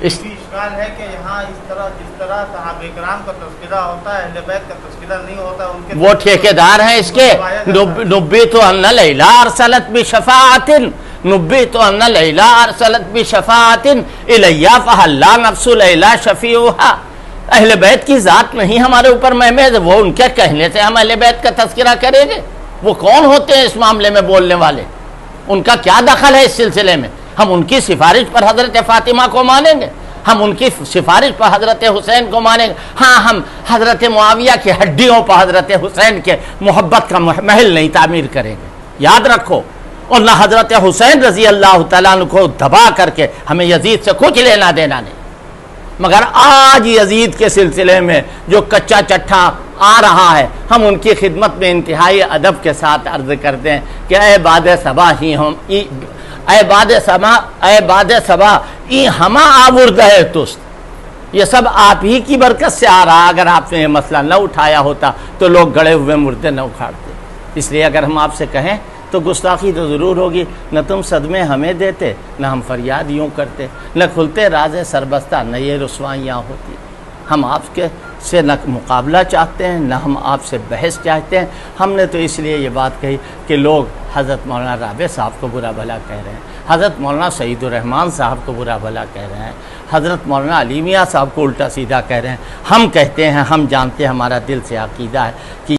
اشکال ہے کہ یہاں جس طرح صحابہ کرام کا تذکرہ ہوتا ہے، اہل بیت کا تذکرہ نہیں ہوتا، ان کے وہ ٹھیکیدار ہیں اس کے. نبیت ان لیلی ارسلت بشفاعت، نبیت ان لیلی ارسلت بشفاعت الیہ فہلا نفس لیلی شفیعها. اہل بیت کی ذات نہیں ہمارے اوپر محمد، وہ ان کے کہنے سے ہم اہل بیت کا تذکرہ کریں گے؟ وہ کون ہوتے ہیں اس معاملے میں بولنے والے؟ ان کا کیا دخل ہے اس سلسلے میں؟ ہم ان کی سفارش پر حضرت فاطمہ کو مانیں گے، ہم ان کی سفارش پر حضرت حسین کو مانیں گے. ہاں ہم حضرت معاویہ کی ہڈیوں پر حضرت حسین کے محبت کا محل نہیں تعمیر کریں گے، یاد رکھو. اور نہ حضرت حسین رضی اللہ تعالیٰ عنہ کو دبا کر کے ہمیں یزید سے کچھ لینا دینا نہیں. مگر آج یزید کے سلسلے میں جو کچا چٹھا آ رہا ہے، ہم ان کی خدمت میں انتہائی ادب کے ساتھ عرض کرتے ہیں کہ اے باد صبا ہی ہم اے باد صبا ای ہما آورد ہے تست. یہ سب آپ ہی کی برکت سے آ رہا. اگر آپ نے یہ مسئلہ نہ اٹھایا ہوتا تو لوگ گڑے ہوئے مردے نہ اکھاڑتے. اس لیے اگر ہم آپ سے کہیں تو گستاخی تو ضرور ہوگی. نہ تم صدمے ہمیں دیتے، نہ ہم فریاد یوں کرتے، نہ کھلتے راز سربستہ، نہ یہ رسوائیاں ہوتی. ہم آپ کے سے نہ مقابلہ چاہتے ہیں، نہ ہم آپ سے بحث چاہتے ہیں. ہم نے تو اس لیے یہ بات کہی کہ لوگ حضرت مولانا رابع صاحب کو برا بھلا کہہ رہے ہیں، حضرت مولانا سعید الرحمن صاحب کو برا بھلا کہہ رہے ہیں، حضرت مولانا علی میاں صاحب کو الٹا سیدھا کہہ رہے ہیں. ہم کہتے ہیں، ہم جانتے ہیں، ہمارا دل سے عقیدہ ہے کہ